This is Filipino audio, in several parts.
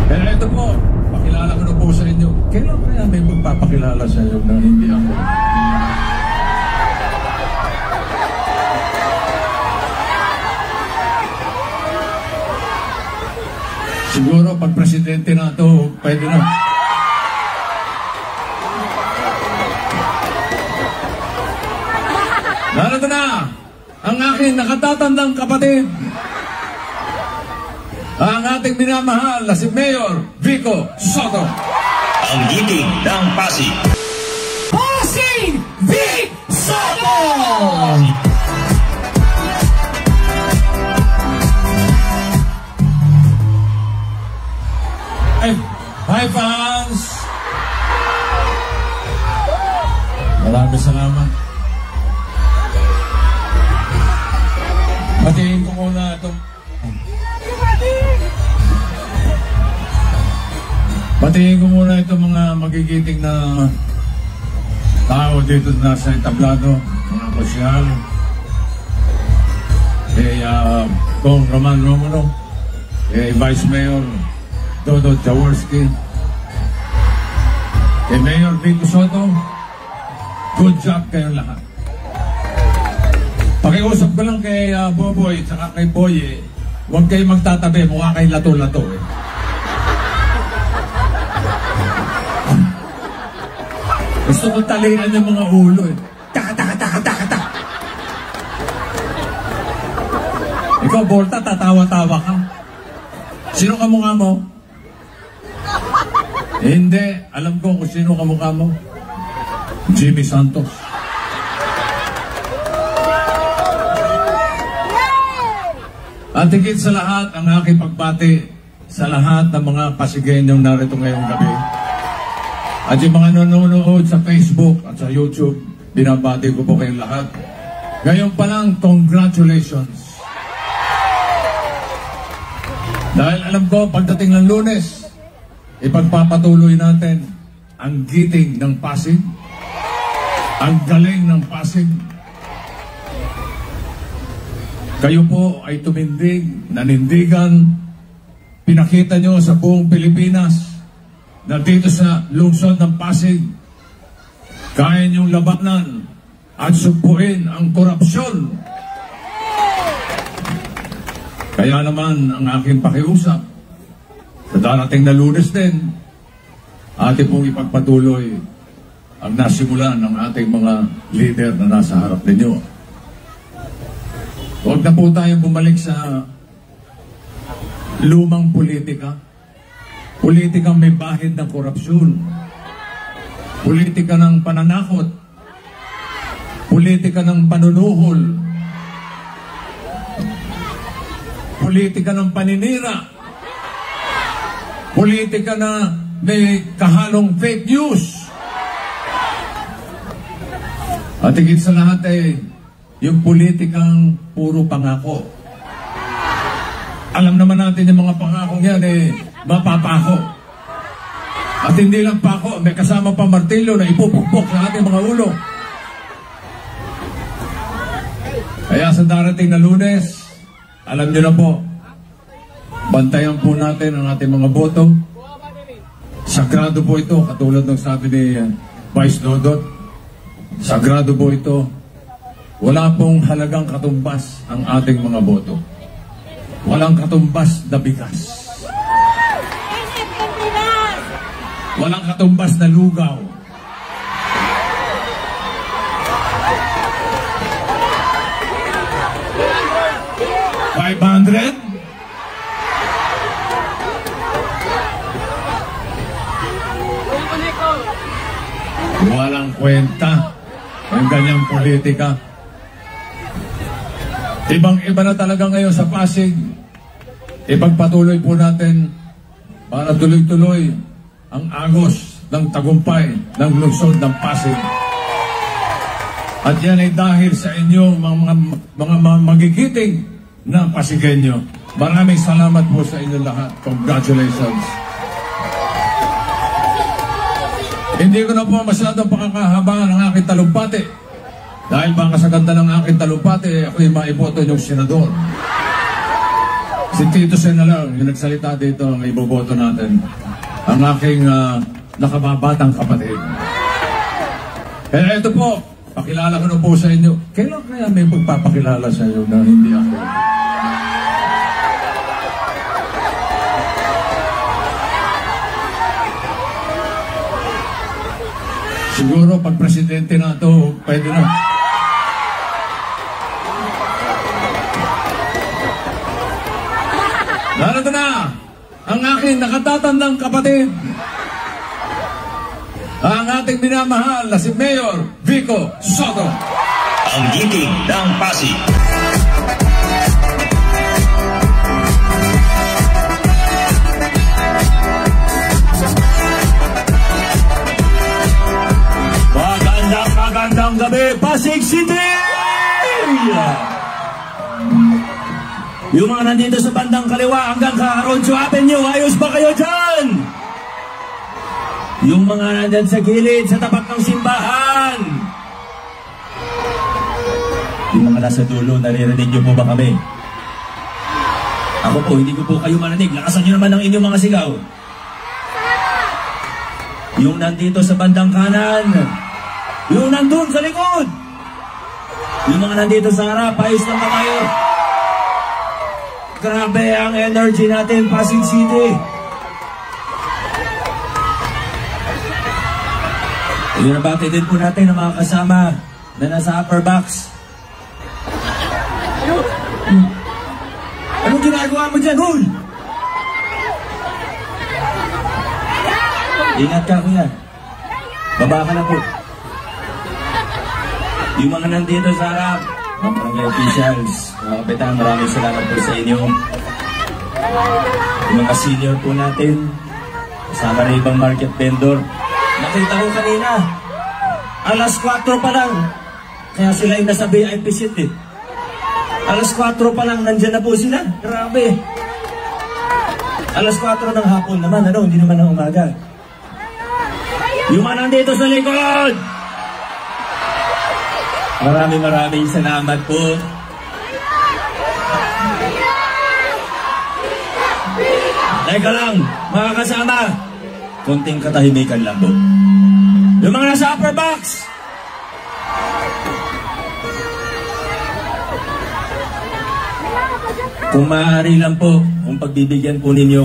Pero ito po, pakilala ko na po sa inyo. Kailan kaya may magpapakilala sa inyo na hindi ako? Siguro pag presidente na ito, pwede na. Narito na ang aking nakatatandang kapatid, ang ating minamahal na si Mayor Vico Soto. Ang giting ng Pasig. Pasig Vic Soto! Hi fans! Maraming salamat. Batiin ko muna itong mga magigiting na tao dito na sa entablado, mga kosyal. Kong Roman Romulo, Vice Mayor Dodo Jaworski, Mayor Vico Soto. Good job kayong lahat. Pakiusap ko lang kay Boboy at kay Boy, huwag kayo magtatabi, mukha kayo lato-lato eh. Gusto ko talihan yung mga ulo eh. Taka. Ikaw, Volta, tatawa-tawa ka. Sino kamukha mo? Hindi. Alam ko kung sino kamukha mo. Jimmy Santos. At higit sa lahat, ang aking pagbati sa lahat ng mga Pasigueñong narito ngayong gabi. At yung mga nanonood sa Facebook at sa YouTube, binabati ko po kayong lahat. Ngayon pa lang, congratulations. Dahil alam ko, pagdating ng Lunes, ipagpapatuloy natin ang giting ng Pasig, ang galing ng Pasig. Kayo po ay tumindig, nanindigan, pinakita nyo sa buong Pilipinas na dito sa lungsod ng Pasig, kaya niyong labanan at sugpuin ang korupsyon. Kaya naman ang aking pakiusap, sa darating na Lunes din, ating pong ipagpatuloy ang nasimulan ng ating mga leader na nasa harap ninyo. Huwag na po tayong bumalik sa lumang politika. Politika may bahid ng korupsyon. Politika ng pananakot. Politika ng panunuhol. Politika ng paninira. Politika na may kahalong fake news. At higit sa lahat yung politikang puro pangako. Alam naman natin yung mga pangakong yan mapapako. At hindi lang pako, may kasama pa martilyo na ipupukpok sa ating mga ulo. Kaya sa darating na Lunes, alam nyo na po, bantayan po natin ang ating mga boto. Sagrado po ito, katulad ng sabi ni Vice Dodot. Sagrado po ito. Wala pong halagang katumbas ang ating mga boto. Walang katumbas na bigas. Walang katumbas na lugaw. $500? Walang kwenta ang ganyang politika. Ibang-iba na talaga ngayon sa Pasig. Ipagpatuloy po natin para tuloy-tuloy ang agos ng tagumpay ng lungsod ng Pasig. At yan ay dahil sa inyo mga magigiting na Pasigueño. Maraming salamat po sa inyo lahat. Congratulations. Hindi ko na po masyadong pakakahabaan ang aking talumpati. Dahil baka sa ganda ng aking talumpati, ako'y maiboto yung senador. Si Tito Sen na lang, yung nagsalita dito, ang iboboto natin. Ang aking nakababatang kapatid. Kaya ito po, pakilala ko na po sa inyo. Kailan kaya may magpapakilala sa inyo na hindi ako? Siguro pag presidente na ito, pwede na. Narito na ang aking nakatatandang kapatid. Ang ating minamahal na si Mayor Vico Soto. Ang giting ng Pasig. Magandang gabi, Pasig City! Yung mga nandito sa bandang kaliwa hanggang Caroncio Avenue, ayos ba kayo dyan? Yung mga nandyan sa gilid, sa tapat ng simbahan. Yung mga nasa dulo, naririnig niyo po ba kami? Ako po, hindi ko po kayo marinig. Lakasan niyo naman ang inyong mga sigaw. Yung nandito sa bandang kanan, yung nandun sa likod, yung mga nandito sa harap, ayos lang ba kayo? Grabe ang energy natin, Pasig City. Ibinabati din po natin ang mga kasama na nasa upper box. Anong ginagawa mo dyan, Hul? Ingat ka, kuya. Baba ka na po. Yung mga nandito sa harap, mga barangay officials, mga kapitan, maraming salamat po sa inyo. Yung mga senior po natin, kasama na ibang market vendor. Nakita ko kanina, alas 4 pa lang, kaya sila yung nasa VIP seat eh. Alas 4 pa lang, nandyan na po sila. Grabe. Alas 4 ng hapon naman, ano, hindi naman ng umaga. Yung mga nandito sa likod, maraming salamat po. Teka lang, mga kasama, konting katahimikan lang po. Yung mga nasa upper box, kung maaari lang po, kung pagbibigyan po ninyo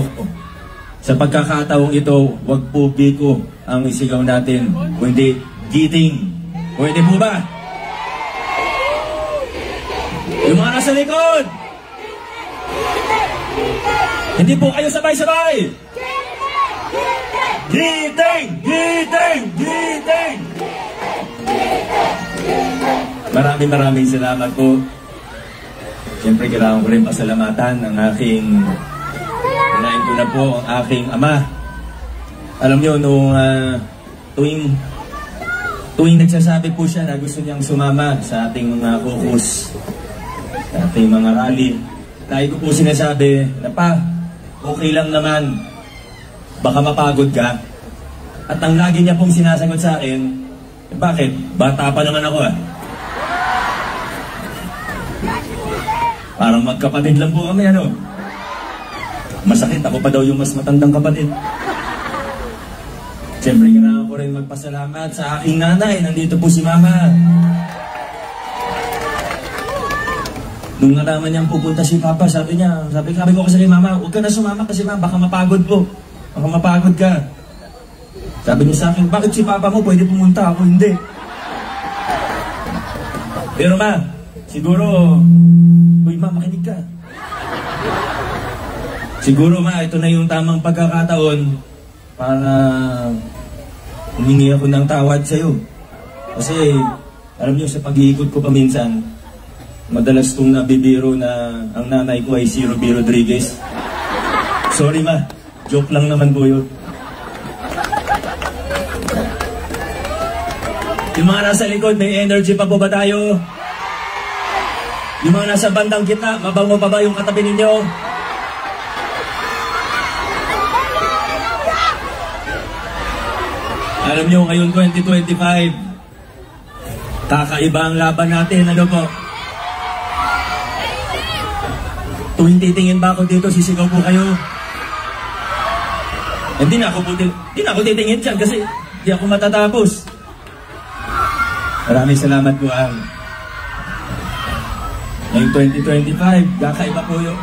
sa pagkakataong ito, wag po Vico ang isigaw natin, kundi Giting. Pwede po ba? Yung mga nasa likod, hindi po kayo sabay-sabay. Giting! Giting! Giting! Maraming salamat po. Siyempre kailangan ko rin pasalamatan ang aking, unahin ko na po ang aking ama. Alam nyo, nung tuwing nagsasabi po siya na gusto niyang sumama sa ating mga caucus, sa ating mga rally, lagi ko po sinasabi na pa, okay lang naman, baka mapagod ka. At ang lagi niya pong sinasagot sa akin, bakit? Bata pa naman ako ah. Parang magkapatid lang po kami, ano? Masakit, ako pa daw yung mas matandang kapatid. Siyempre, kailangan ko rin magpasalamat sa aking nanay. Nandito po si Mama. Nung nalaman niyang pupunta si Papa, sabi ko kasi kay Mama, huwag ka na sumama kasi Ma, baka mapagod po. Baka mapagod ka. Sabi niya sa akin, bakit si Papa mo pwede pumunta, ako hindi? Pero Ma, siguro, uy Ma, makinig ka. Siguro Ma, ito na yung tamang pagkakataon para humingi ako ng tawad sa'yo. Kasi, alam niyo, sa pag-iikot ko paminsan, madalas kong nabibiro na ang nanay ko ay si Ruby Rodriguez. Sorry Ma, joke lang naman po yun. Yung mga nasa likod, may energy pa po ba tayo? Yung mga nasa bandang gitna, mabango pa ba yung katabi ninyo? Alam nyo, ngayon 2025, kakaiba ang laban natin, ano po? Tuwing titingin ba ako dito, sisigaw po kayo. Hindi na ako titingin dyan kasi hindi ako matatapos. Maraming salamat po ang ngayong 2025, kakaiba po yun.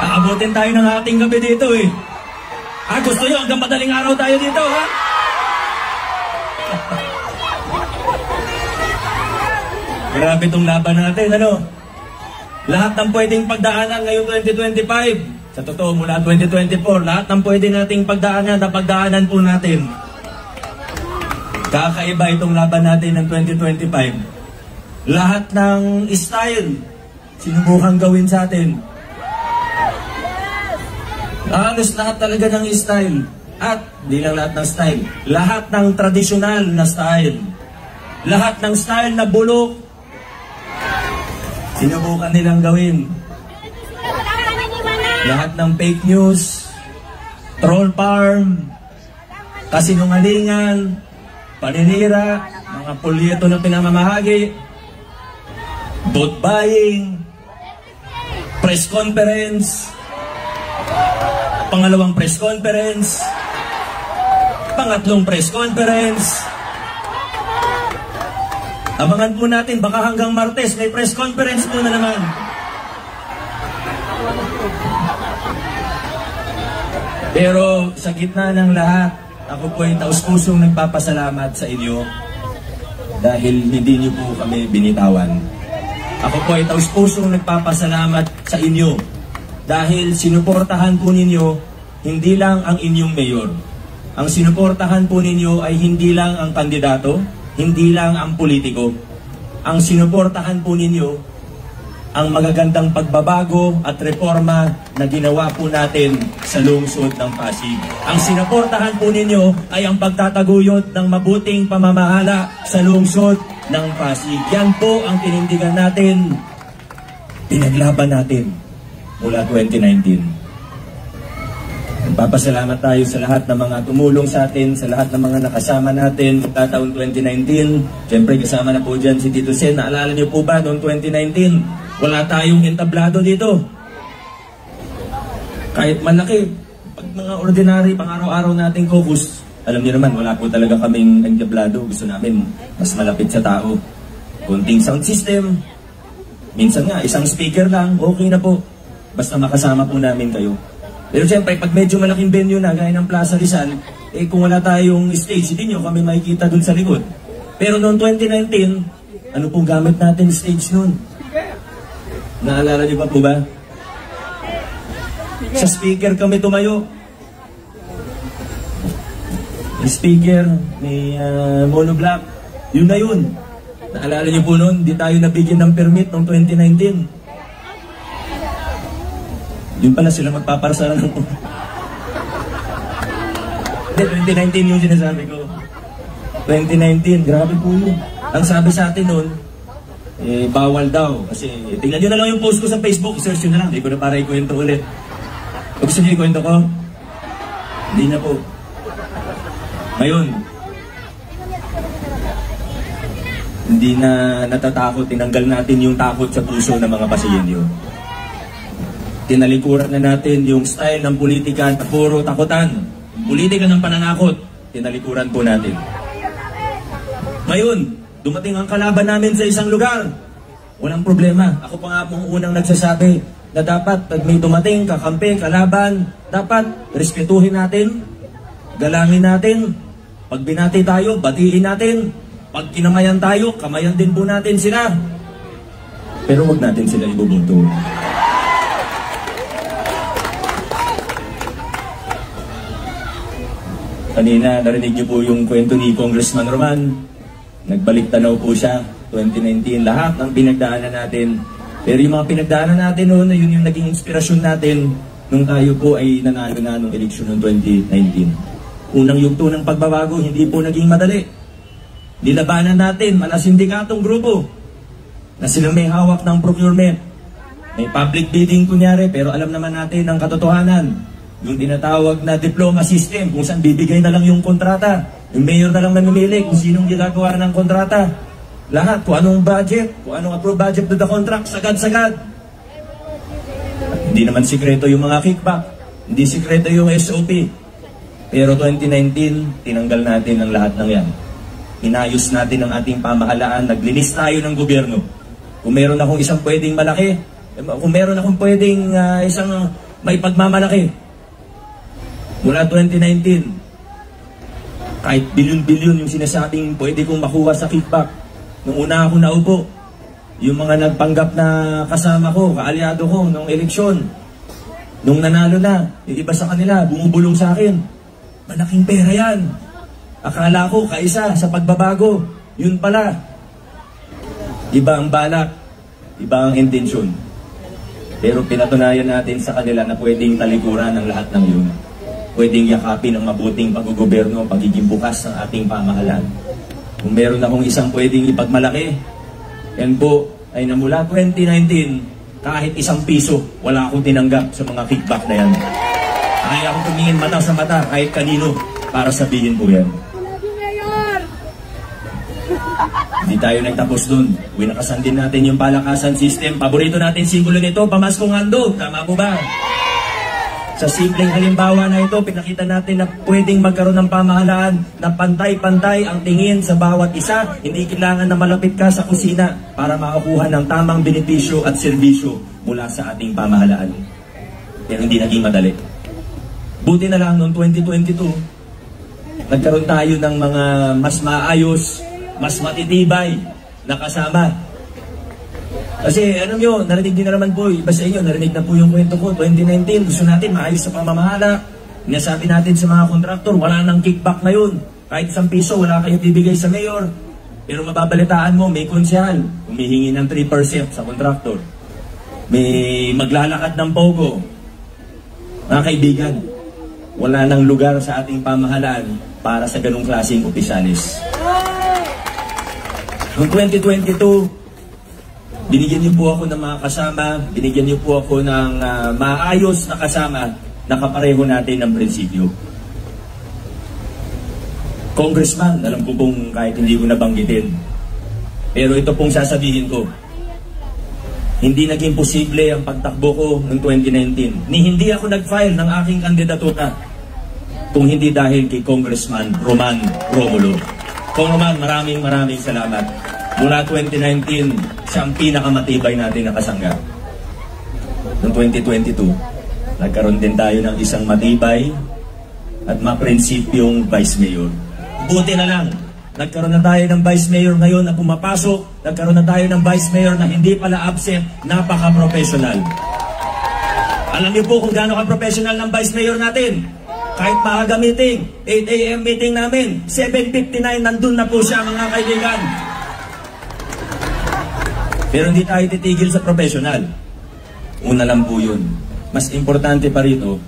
Aabutin tayo ng ating gabi dito eh. Gusto nyo hanggang madaling araw tayo dito, ha? Grabe itong laban natin, ano? Lahat ng pwedeng pagdaanan ngayong 2025, sa totoo mula 2024, lahat ng pwede nating pagdaanan, napagdaanan po natin. Kakaiba itong laban natin ng 2025. Lahat ng style, sinubukang gawin sa atin. Halos lahat talaga ng style. At di lang lahat ng style. Lahat ng tradisyonal na style. Lahat ng style na bulok, sinubukan nilang gawin. Lahat ng fake news, troll farm, kasinungalingan, paninira, mga polyeto na pinamamahagi, vote buying, press conference, pangalawang press conference, pangatlong press conference. Abangan po natin, baka hanggang Martes may press conference po na naman. Pero sa gitna ng lahat, ako po ay taus-pusong nagpapasalamat sa inyo dahil hindi niyo po kami binitawan. Ako po ay taus-pusong nagpapasalamat sa inyo dahil sinuportahan po ninyo hindi lang ang inyong mayor. Ang sinuportahan po ninyo ay hindi lang ang kandidato, hindi lang ang politiko. Ang sinuportahan po ninyo ang magagandang pagbabago at reforma na ginawa po natin sa lungsod ng Pasig. Ang sinuportahan po ninyo ay ang pagtataguyod ng mabuting pamamahala sa lungsod ng Pasig. Yan po ang tinindigan natin, pinaglaban natin mula 2019. Nagpapasalamat tayo sa lahat ng mga tumulong sa atin, sa lahat ng mga nakasama natin taon 2019. Siyempre kasama na po dyan si Tito Sen. Naalala niyo po ba noong 2019? Wala tayong entablado dito. Kahit malaki, pag mga ordinary, pang-araw-araw nating caucus, alam niyo naman, wala po talaga kaming entablado. Gusto namin mas malapit sa tao. Kunting sound system, minsan nga, isang speaker lang, okay na po. Basta makasama po namin kayo. Pero siyempre, pag medyo malaking venue na, gaya ng Plaza Rizal, kung wala tayong stage, hindi nyo kami makikita dun sa likod. Pero noong 2019, ano pong gamit natin stage noon? Naalala niyo pa po ba? Sa speaker kami tumayo. May speaker, may monoblock. Yun na yun. Naalala niyo po noon, di tayo nabigyan ng permit noong 2019. Yun pala sila magpaparsala ng... Hindi, 2019 yung sinasabi ko. 2019, grabe po yun. Ang sabi sa atin noon, bawal daw. Kasi tingnan nyo na lang yung post ko sa Facebook, search nyo na lang. Hindi ko na para ikwento ulit. O gusto nyo ikwento ko? Hindi na po. Ngayon, hindi na natatakot. Tinanggal natin yung takot sa puso ng mga Pasigenyo. Tinalikuran na natin yung style ng politika na puro takutan. Politika ng pananakot. Tinalikuran po natin. Ngayon, dumating ang kalaban namin sa isang lugar. Walang problema. Ako pa nga pong unang nagsasabi na dapat pag may dumating, kakampi, kalaban, dapat respetuhin natin, galangin natin. Pag binati tayo, batiin natin. Pag kinamayan tayo, kamayan din po natin sila. Pero wag natin sila iboboto. Kanina, narinig niyo po yung kwento ni Congressman Roman. Nagbalik tanaw po siya, 2019, lahat ng pinagdaanan natin. Pero yung mga pinagdaanan natin noon, yun yung naging inspirasyon natin nung tayo po ay nanalo na nung eleksyon noong 2019. Unang yugto ng pagbabago, hindi po naging madali. Nilabanan natin, mala sindikatong grupo, na silang may hawak ng procurement. May public bidding kunyari, pero alam naman natin ang katotohanan. Yung tinatawag na diploma system, kung saan bibigay na lang yung kontrata. Yung mayor na lang namimili kung sinong ginagawa ng kontrata. Lahat, kung anong budget, kung anong approved budget to the contract, sagad-sagad. Hindi naman sikreto yung mga kickback, hindi sikreto yung SOP. Pero 2019, tinanggal natin ang lahat ng yan. Inayos natin ang ating pamahalaan, naglinis tayo ng gobyerno. Kung meron akong isang pwedeng malaki, kung meron akong pwedeng isang may pagmamalaki, mula 2019, kahit bilyon-bilyon yung sinasabing pwede kong makuha sa kickback. Nung una ako naupo, yung mga nagpanggap na kasama ko, kaalyado ko nung eleksyon, nung nanalo na, yung iba sa kanila, bumubulong sa akin. Malaking pera yan. Akala ko, kaisa sa pagbabago. Yun pala. Iba ang balak, iba ang intensyon. Pero pinatunayan natin sa kanila na pwedeng talikuran ang lahat ng yun. Pwedeng yakapin ang mabuting pag-gobyerno, pagiging bukas ng ating pamahalaan. Kung meron akong isang pwedeng ipagmalaki, yan po ay na mula 2019, kahit isang piso, wala akong tinanggap sa mga kickback na yan. Kaya akong tumingin mata sa mata kahit kanino para sabihin po yan. Hindi tayo nagtapos dun. Winakasan din natin yung palakasan system. Paborito natin simbolo nito, pamaskong handog. Tama po ba? Sa simpleng halimbawa na ito, pinakita natin na pwedeng magkaroon ng pamahalaan na pantay-pantay ang tingin sa bawat isa. Hindi kailangan na malapit ka sa kusina para makakuha ng tamang benepisyo at serbisyo mula sa ating pamahalaan. Pero hindi naging madali. Buti na lang noong 2022, nagkaroon tayo ng mga mas maayos, mas matitibay na kasama. Kasi alam nyo, narinig din na naman po, iba sa inyo, narinig na po yung kwento ko, 2019, gusto natin maayos sa pamamahala. Nasabi natin sa mga kontraktor, wala nang kickback na yun. Kahit isang piso, wala kayong bibigay sa mayor. Pero mababalitaan mo, may konsehal, humihingi ng 3% sa kontraktor. May maglalakad ng pogo. Mga kaibigan, wala nang lugar sa ating pamahalaan para sa ganung klaseng opisyalis. Noong 2022, binigyan niyo po ako ng mga kasama, binigyan niyo po ako ng maayos na kasama na kapareho natin ng prinsipyo. Congressman, alam ko pong kahit hindi ko nabanggitin, pero ito pong sasabihin ko, hindi naging posible ang pagtakbo ko noong 2019. Hindi ako nag-file ng aking kandidatura kung hindi dahil kay Congressman Roman Romulo. Kung Roman, maraming salamat. Mula 2019, siya ang pinakamatibay natin na kasangga. Noong 2022, nagkaroon din tayo ng isang matibay at maprinsipyong Vice Mayor. Buti na lang, nagkaroon na tayo ng Vice Mayor ngayon na pumapasok, nagkaroon na tayo ng Vice Mayor na hindi pala absent, napaka-professional. Alam niyo po kung gaano ka-professional ng Vice Mayor natin? Kahit maaga meeting, 8 AM meeting namin, 7:59 nandun na po siya mga kaibigan. Pero hindi tayo titigil sa professional. Una lang po yun. Mas importante pa rito,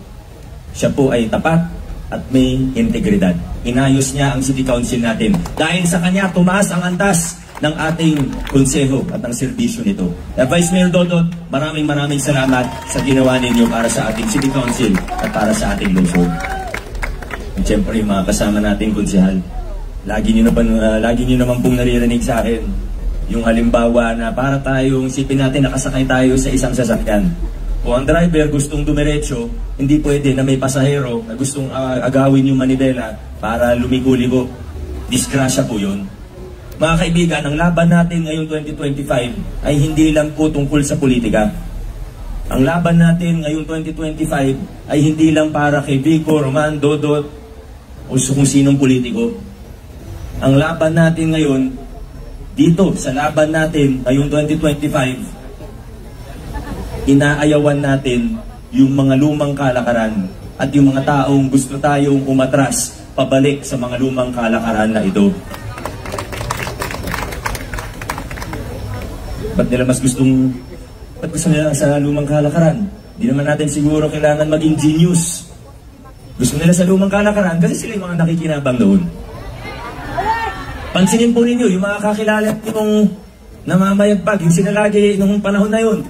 siya po ay tapat at may integridad. Inayos niya ang City Council natin. Dahil sa kanya, tumaas ang antas ng ating konseho at ang serbisyo nito. Vice Mayor Dodot, maraming salamat sa ginawa ninyo para sa ating City Council at para sa ating lungsod. At siyempre, yung mga kasama nating konsehal, lagi nyo naman pong naririnig sa akin yung halimbawa na para tayong isipin natin nakasakay tayo sa isang sasakyan. Kung ang driver gustong dumiretso, hindi pwede na may pasahero na gustong agawin yung manibela para lumigo-ligo. Disgrasya po yun. Mga kaibigan, ang laban natin ngayong 2025 ay hindi lang po tungkol sa politika. Ang laban natin ngayong 2025 ay hindi lang para kay Vico, Roman, Dodot o kung sinong politiko. Ang laban natin ngayon, dito sa laban natin ngayong 2025, inaayawan natin yung mga lumang kalakaran at yung mga taong gusto tayong umatras pabalik sa mga lumang kalakaran na ito. Ba't gusto nila sa lumang kalakaran? Hindi naman natin siguro kailangan maging genius. Gusto nila sa lumang kalakaran kasi sila yung mga nakikinabang doon. Pansinin po ninyo, yung mga kakilala yung namamayagpag, yung sila lagi nung panahon na yun.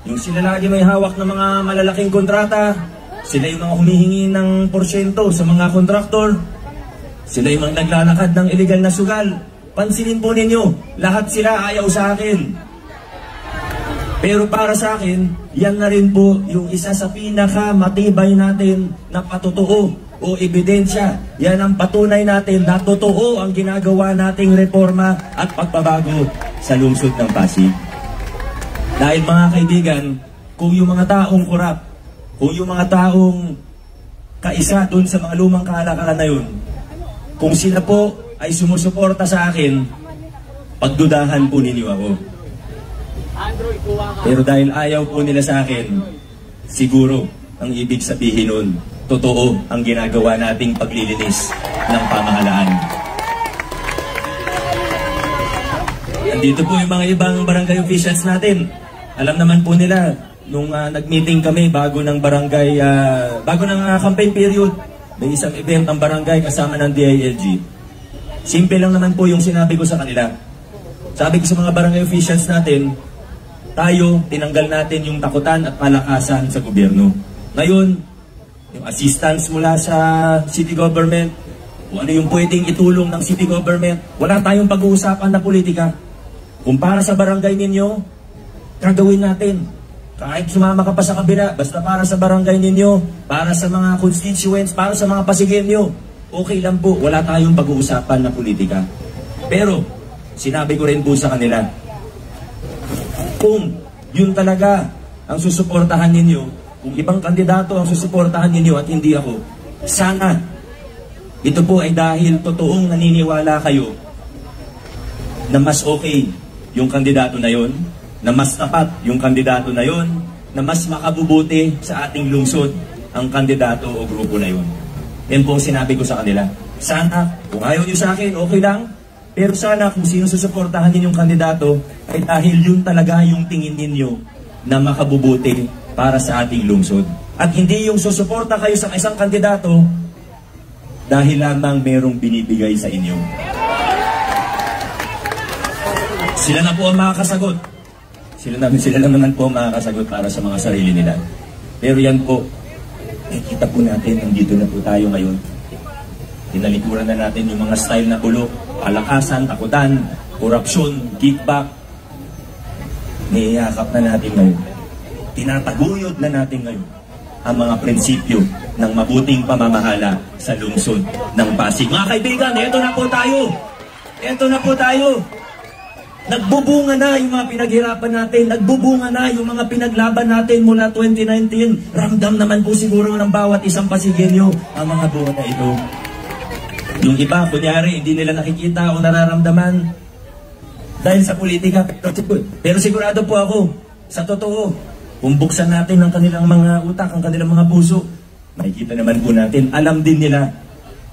Yung sila lagi may hawak ng mga malalaking kontrata, sila yung mga humihingi ng porsyento sa mga kontraktor, sila yung mga naglalakad ng illegal na sugal, pansinin po ninyo, lahat sila ayaw sa akin. Pero para sa akin, yan na rin po yung isa sa pinakamatibay natin na patotoo o ebidensya. Yan ang patunay natin na totoo ang ginagawa nating reforma at pagbabago sa lungsod ng Pasig. Dahil mga kaibigan, kung yung mga taong korap, kung yung mga taong kaisa dun sa mga lumang kalakalan na yun, kung sila po ay sumusuporta sa akin, pagdudahan po ninyo ako. Pero dahil ayaw po nila sa akin, siguro ang ibig sabihin nun, totoo ang ginagawa nating paglilinis ng pamahalaan. Andito po yung mga ibang barangay officials natin. Alam naman po nila, nung nag-meeting kami bago ng barangay, bago ng campaign period, may isang event ang barangay kasama ng DILG. Simple lang naman po yung sinabi ko sa kanila. Sabi ko sa mga barangay officials natin, tayo, tinanggal natin yung takutan at palakasan sa gobyerno. Ngayon, yung assistance mula sa city government, kung ano yung pwedeng itulong ng city government, wala tayong pag-uusapan na politika. Kung para sa barangay ninyo, gagawin natin. Kahit sumama ka pa sa kabila, basta para sa barangay ninyo, para sa mga constituents, para sa mga Pasigenyo, okay lang po, wala tayong pag-uusapan na politika. Pero, sinabi ko rin po sa kanila, kung yun talaga ang susuportahan ninyo, kung ibang kandidato ang susuportahan ninyo at hindi ako, sana ito po ay dahil totoong naniniwala kayo na mas okay yung kandidato na yon, na mas tapat yung kandidato na yon, na mas makabubuti sa ating lungsod ang kandidato o grupo na yon. Yan po ang sinabi ko sa kanila. Sana, kung ayaw nyo sa akin, okay lang. Pero sana kung sino susuportahan ninyong kandidato ay dahil yun talaga yung tingin ninyo na makabubuti para sa ating lungsod. At hindi yung susuporta kayo sa isang kandidato dahil lamang merong binibigay sa inyo. Sila na po ang makakasagot. Sila lang naman po ang makakasagot para sa mga sarili nila. Pero yan po, kita po natin, nandito na po tayo ngayon. Tinalikuran na natin yung mga style na bulok, palakasan, takutan, korupsyon, kickback. Niyakap na natin ngayon. Tinataguyod na natin ngayon ang mga prinsipyo ng mabuting pamamahala sa lungsod ng Pasig. Mga kaibigan, eto na po tayo. Eto na po tayo. Nagbubunga na yung mga pinaghirapan natin. Nagbubunga na yung mga pinaglaban natin mula 2019. Ramdam naman po siguro ng bawat isang Pasigenyo ang mga bunga na ito. Yung iba, kunyari, hindi nila nakikita o nararamdaman dahil sa politika. Pero sigurado po ako, sa totoo, kung buksan natin ang kanilang mga utak, ang kanilang mga puso, makikita naman po natin, alam din nila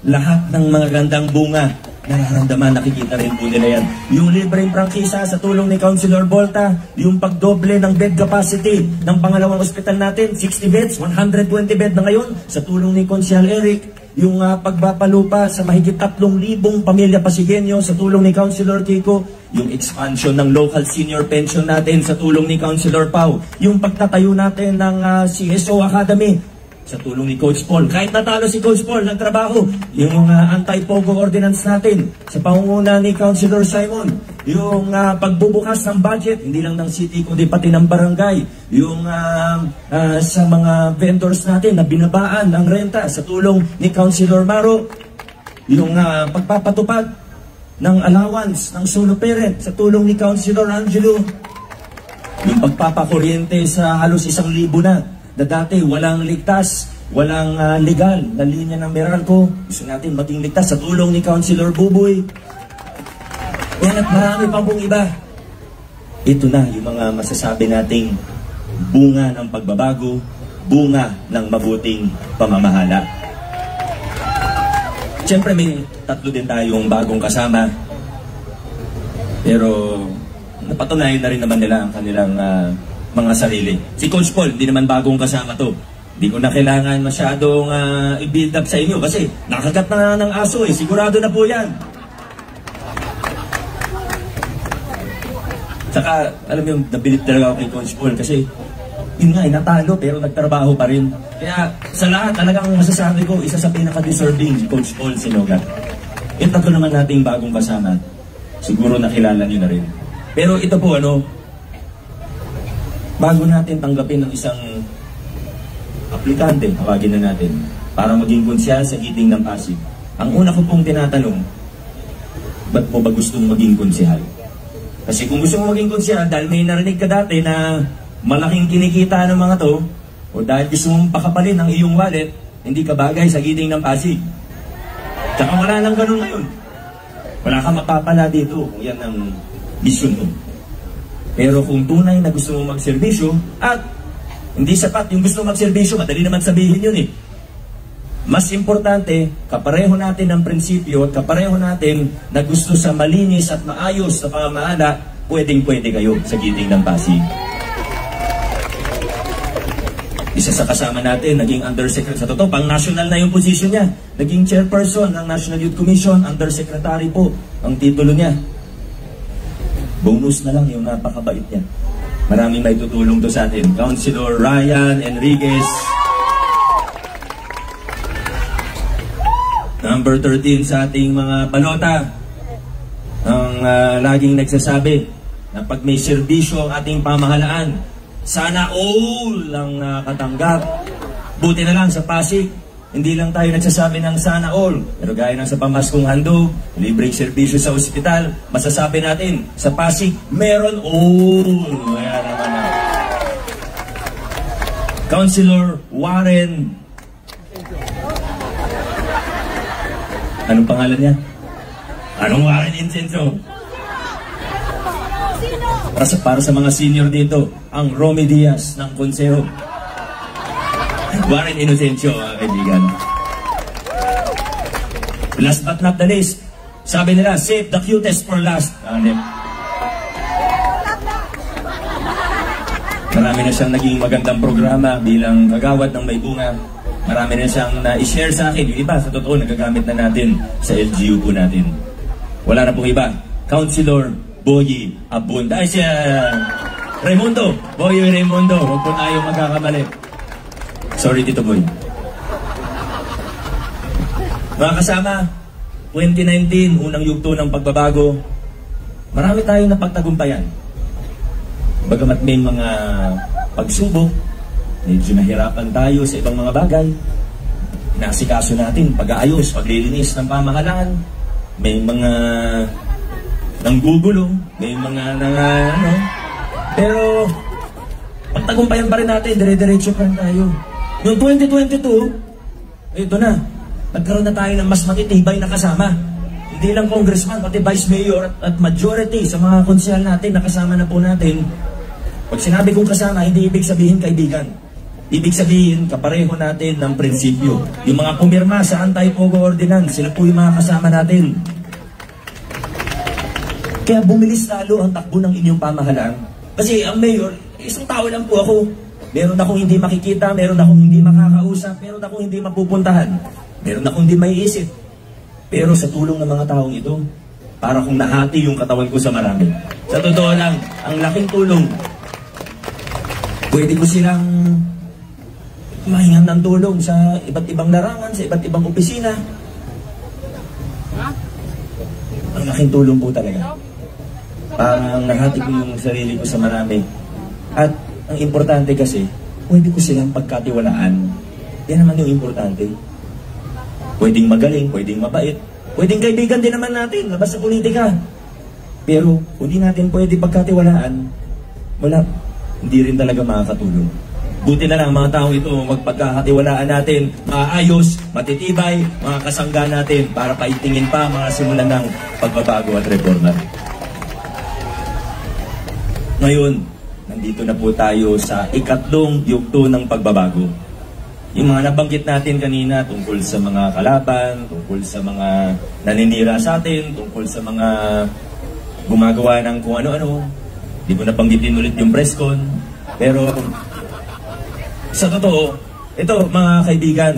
lahat ng mga gandang bunga. Nararamdaman, nakikita rin po nila yan. Yung libreng prangkisa sa tulong ni Councilor Bolta, yung pagdoble ng bed capacity ng pangalawang ospital natin, 60 beds, 120 bed na ngayon, sa tulong ni Consial Eric, yung pagpapalupa sa mahigit 3,000 pamilya Pasigenyo sa tulong ni Councilor Kiko, yung expansion ng local senior pension natin sa tulong ni Councilor Pau, yung pagtatayo natin ng CSO Academy sa tulong ni Coach Paul. Kahit natalo si Coach Paul ng trabaho, yung anti-pogo ordinance natin sa pangunguna ni Councilor Simon, yung pagbubukas ng budget, hindi lang ng city kundi pati ng barangay, yung sa mga vendors natin na binabaan ng renta sa tulong ni Councilor Maro, yung pagpapatupad ng allowance ng solo parent sa tulong ni Councilor Angelo, yung pagpapakuryente sa halos 1,000 na dati walang ligtas, walang legal na linya ng Meralco, gusto natin maging ligtas sa tulong ni Councilor Buboy. Yan at marami pang pong iba. Ito na yung mga masasabi nating bunga ng pagbabago, bunga ng mabuting pamamahala. Siyempre may 3 din tayong bagong kasama, pero napatunayan na rin naman nila ang kanilang mga sarili. Si Coach Paul, hindi naman bagong kasama to. Hindi ko na kailangan masyadong i-build up sa inyo kasi nakagat na ng aso eh. Sigurado na po yan. Saka, alam mo yung nabilib talaga ako kay Coach Paul kasi yun nga, natalo pero nagtrabaho pa rin. Kaya sa lahat, talagang masasabi ko, isa sa pinaka-deserving si Coach Paul Sinogat. Ito naman nating bagong kasama. siguro nakilala nyo na rin. Pero ito po bago natin tanggapin ng isang aplikante, tawagin na natin, para maging konsyal sa giting ng Pasig, ang una ko pong tinatanong, ba't mo ba gustong maging konsyal? Kasi kung gusto mo maging konsyal, dahil may narinig ka dati na malaking kinikita ng mga to, o dahil gusto mong pakapalin ang iyong wallet, hindi ka bagay sa giting ng Pasig. Tsaka wala lang ganun ngayon. Wala ka mapapala dito kung yan ang mission mo. Pero kung tunay na gusto mo magserbisyo, at hindi sapat yung gusto magserbisyo, madali naman sabihin yun eh. Mas importante, kapareho natin ang prinsipyo at kapareho natin na gusto sa malinis at maayos na pamamahala, pwedeng-pwede kayo sa giting ng Pasig. Isa sa kasama natin, naging undersecretary, sa totoo, pang national na yung posisyon niya. Naging chairperson ng National Youth Commission, undersecretary po, ang titulo niya. Bonus na lang yung napakabait niya. Maraming may tutulong to sa atin. Councilor Ryan Enriquez, number 13 sa ating mga balota, ang laging nagsasabi na pag may serbisyo ang ating pamahalaan, sana all ang nakatanggap. Buti na lang sa Pasig, hindi lang tayo nagsasabi ng sana all, pero gaya ng sa pamaskong handog, libreng serbisyo sa ospital, masasabi natin, sa Pasig, meron all. Kaya naman na. Councilor Warren, anong pangalan niya? Anong Warren Incenso? Para sa mga senior dito, ang Romy Diaz ng Konseho. Warren Inocencio, mga kaibigan. Last but not the least, sabi nila, save the cutest for last. Marami na siyang naging magandang programa bilang kagawad ng may bunga. Marami na siyang na-share sa akin. Yung iba, sa totoo, nagagamit na natin sa LGU po natin. Wala na pong iba. Councilor Boyi Abunda. Ay siya, Raimundo. Boyi Raimundo. Huwag po tayo magkakamali. Sorry, Tito Boy. Mga kasama, 2019, unang yugto ng pagbabago, marami tayong napagtagumpayan. Bagamat may mga pagsubok, medyo nahirapan tayo sa ibang mga bagay. Nasikaso natin pag-aayos, paglilinis ng pamahalaan. May mga nanggugulo, may mga pero pagtagumpayan pa rin natin, dire-diretso pa rin tayo. Noong 2022, ito na, nagkaroon na tayo ng mas matitibay na kasama. Hindi lang congressman, pati vice mayor at majority sa mga konsyal natin, nakasama na po natin. Pag sinabi kong kasama, hindi ibig sabihin kaibigan. Ibig sabihin, kapareho natin ng prinsipyo. Yung mga pumirma sa anti-pogo ordinance, sila po yung mga kasama natin. Kaya bumilis lalo ang takbo ng inyong pamahalaan. Kasi ang mayor, isang tao lang po ako. Meron akong hindi makikita, meron akong hindi makakausap, meron akong hindi mapupuntahan, meron akong hindi maiisip. Pero sa tulong ng mga taong ito, para kung nahati yung katawan ko sa marami. Sa totoo lang, ang laking tulong. Pwede ko silang mahingan ng tulong sa iba't ibang larangan, sa iba't ibang opisina. Ang laking tulong po talaga. Parang nahati ko yung sarili ko sa marami. At ang importante kasi, pwede ko silang pagkatiwalaan. Yan naman yung importante. Pwedeng magaling, pwedeng mabait, pwedeng kaibigan din naman natin, labas sa politika. Pero kung di natin pwede pagkatiwalaan, wala, hindi rin talaga makakatulong. Buti na lang mga taong ito, magpagkakatiwalaan natin, maayos, matitibay, mga kasangga natin para paitingin pa mga simulan ng pagbabago at reforma. Ngayon, nandito na po tayo sa ikatlong yugto ng pagbabago. Yung mga nabanggit natin kanina tungkol sa mga kalaban, tungkol sa mga naninira sa atin, tungkol sa mga gumagawa ng kung ano-ano. Di ko napanggitin ulit yung presscon. Pero sa totoo, ito mga kaibigan,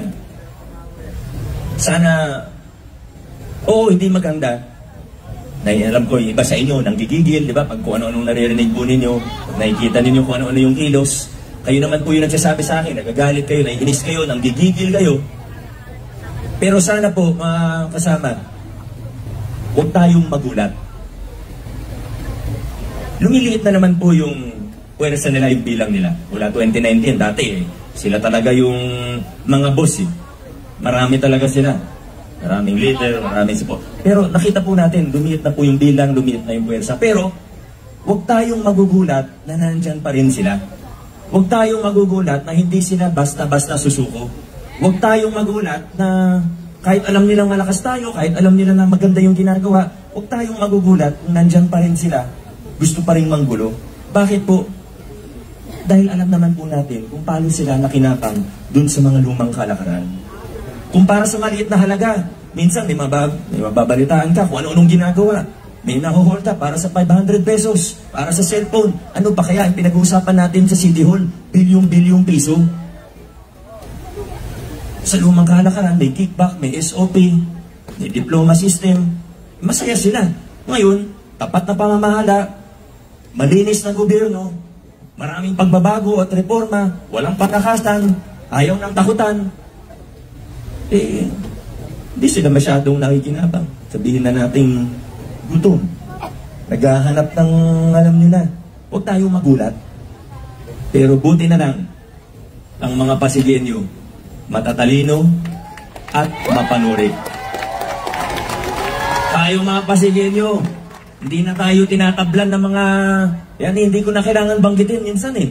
sana, hindi maganda. Alam ko, iba sa inyo, nanggigigil, di ba? Pag kung ano-anong naririnig po ninyo, nakikita ninyo kung ano-ano yung kilos. Kayo naman po yung nagsasabi sa akin, nagagalit kayo, naiinis kayo, nanggigigil kayo. Pero sana po, mga kasama, huwag tayong magulat. lumiliit na naman po yung puwersa nila, yung bilang nila. Mula 2019, dati sila talaga yung mga boss eh. Marami talaga sila. Maraming leader, maraming support. Pero nakita po natin, lumiit na po yung bilang, lumiit na yung puwersa. Pero, huwag tayong magugulat na nandyan pa rin sila. Huwag tayong magugulat na hindi sila basta-basta susuko. Huwag tayong magulat na kahit alam nilang malakas tayo, kahit alam nila na maganda yung ginagawa, huwag tayong magugulat kung nandyan pa rin sila, gusto pa rin manggulo. Bakit po? Dahil alam naman po natin kung paano sila nakinapang dun sa mga lumang kalakaran. Kung para sa maliit na halaga, minsan may mababalitaan ka kung ano-anong ginagawa. May nahuholta para sa 500 pesos, para sa cellphone. Ano pa kaya ang pinag-uusapan natin sa City Hall? Bilyong-bilyong piso. Sa lumang kalakaran, may kickback, may SOP, may diploma system. Masaya sila. Ngayon, tapat na pamamahala, malinis na gobyerno, maraming pagbabago at reforma, walang patakasan, ayaw ng takutan. Hindi sila masyadong nakikinabang. Sabihin na nating gutom. Naghahanap ng alam nyo na. Huwag tayong magulat. Pero buti na lang, ang mga Pasigueño, matatalino at mapanuri. Tayo mga Pasigueño, hindi na tayo tinatablan ng mga... Yan, hindi ko na kailangan banggitin minsan eh.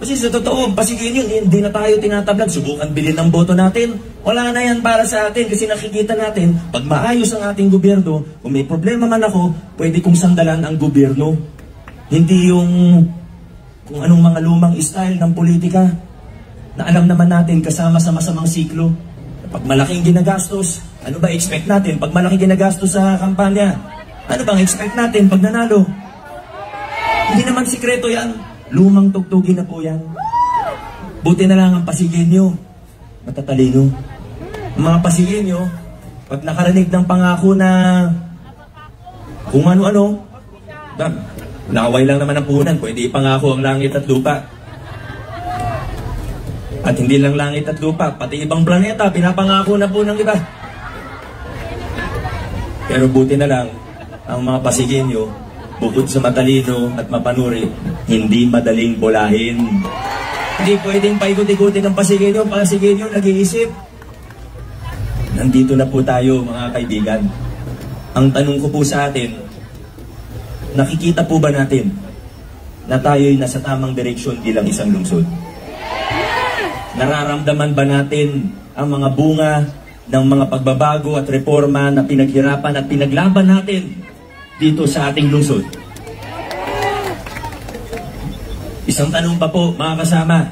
Kasi sa totoo, Pasigueño, hindi na tayo tinatablan. Subukan bilhin ng boto natin. Wala na yan para sa atin kasi nakikita natin, pag maayos ang ating gobyerno, kung may problema man ako, pwede kong sandalan ang gobyerno. Hindi yung kung anong mga lumang style ng politika na alam naman natin kasama sa masamang siklo. Pag malaking ginagastos, ano ba expect natin? Pag malaking ginagastos sa kampanya, ano bang expect natin pag nanalo? Hindi naman sikreto yan. Lumang tugtugin na po yan. Buti na lang ang Pasigueño, matatalino. Ang mga Pasigueño, pag nakarinig ng pangako na kung ano-ano, laway lang naman ang puhunan, pwede ipangako ang langit at lupa. At hindi lang langit at lupa, pati ibang planeta, pinapangako na po ng iba. Pero buti na lang, ang mga Pasigueño, bukod sa matalino at mapanuri, hindi madaling bolahin. Hindi pwedeng paikot-ikutin ng Pasigueño. Pasigueño nag-iisip. Nandito na po tayo mga kaibigan. Ang tanong ko po sa atin, nakikita po ba natin na tayo'y nasa tamang direksyon bilang isang lungsod? Nararamdaman ba natin ang mga bunga ng mga pagbabago at reforma na pinaghirapan at pinaglaban natin dito sa ating lungsod? Isang tanong pa po, mga kasama.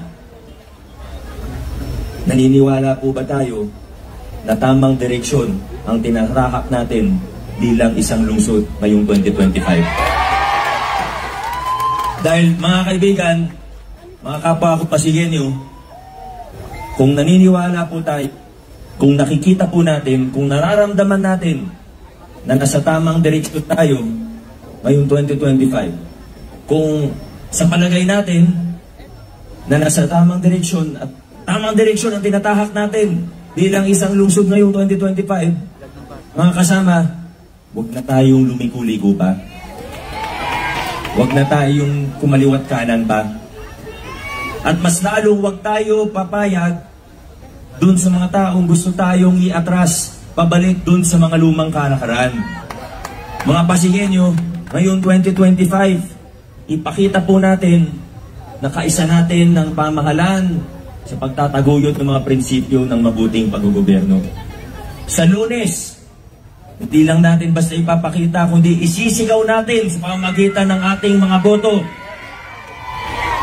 Naniniwala po ba tayo na tamang direksyon ang tinatahak natin bilang isang lungsod ngayong 2025? Dahil mga kaibigan, mga kapwa ko Pasigueño, kung naniniwala po tayo, kung nakikita po natin, kung nararamdaman natin na nasa tamang direksyon tayo ngayong 2025. Kung sa palagay natin na nasa tamang direksyon at tamang direksyon ang tinatahak natin bilang isang lungsod ngayong 2025, mga kasama, huwag na tayong lumiko-liko pa. Huwag na tayong kumaliwat kanan pa. At mas lalong huwag tayo papayag dun sa mga taong gusto tayong iatras pabalik dun sa mga lumang kalakaran. Mga Pasigueño, ngayon 2025, ipakita po natin na kaisa natin ng pamahalaan sa pagtataguyod ng mga prinsipyo ng mabuting paggogobyerno. Sa Lunes, hindi lang natin basta ipapakita, kundi isisigaw natin sa pamamagitan ng ating mga boto.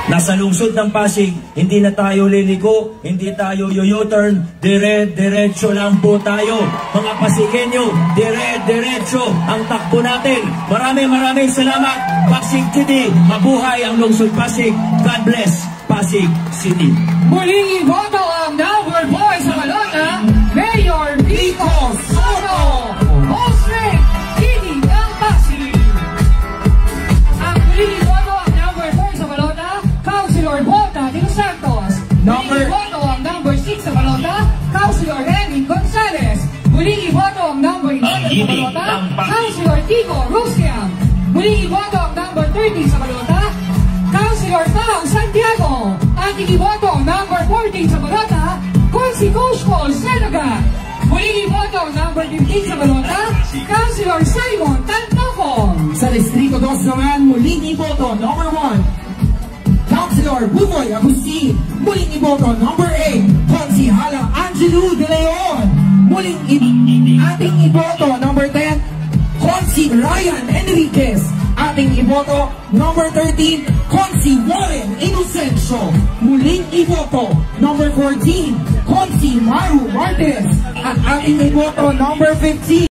Nasa lungsod ng Pasig, hindi na tayo liliko, hindi tayo yo-turn, dire-diretso lang po tayo. Mga Pasigueño, dire-diretso ang takbo natin. Maraming salamat, Pasig City. Mabuhay ang lungsod Pasig. God bless, Pasig City. Muling iboto ang number 4 sa balota, Mayor Vico Soto, Osred City ng Pasig. Ang muling iboto ang number 4 sa balota, Councilor Bota de los Santos. Muling iboto ang number 6 sa balota, Councilor Henry Gonzalez. Muling iboto ang number 11 sa balota, Councilor Tico Rusia. Muling iboto ang number 13 40 sa balota, Councilor Pao Santiago. Ating iboto number 14 sa balota, Consi Cusco Senaga. Muling iboto number 15 sa balota, Councilor Simon Tantoco. Sa Distrito 2 naman, muling iboto number 1, Councilor Buboy Agustin. Muling iboto number 8, Konsihala Angelo De Leon. Muling ating iboto number 10, Konsi Ryan Enriquez. Ating iboto number 13, Konsi Warren Inocencio. Muling iboto number 14, Konsi Maru Marquez. At ating iboto number 15,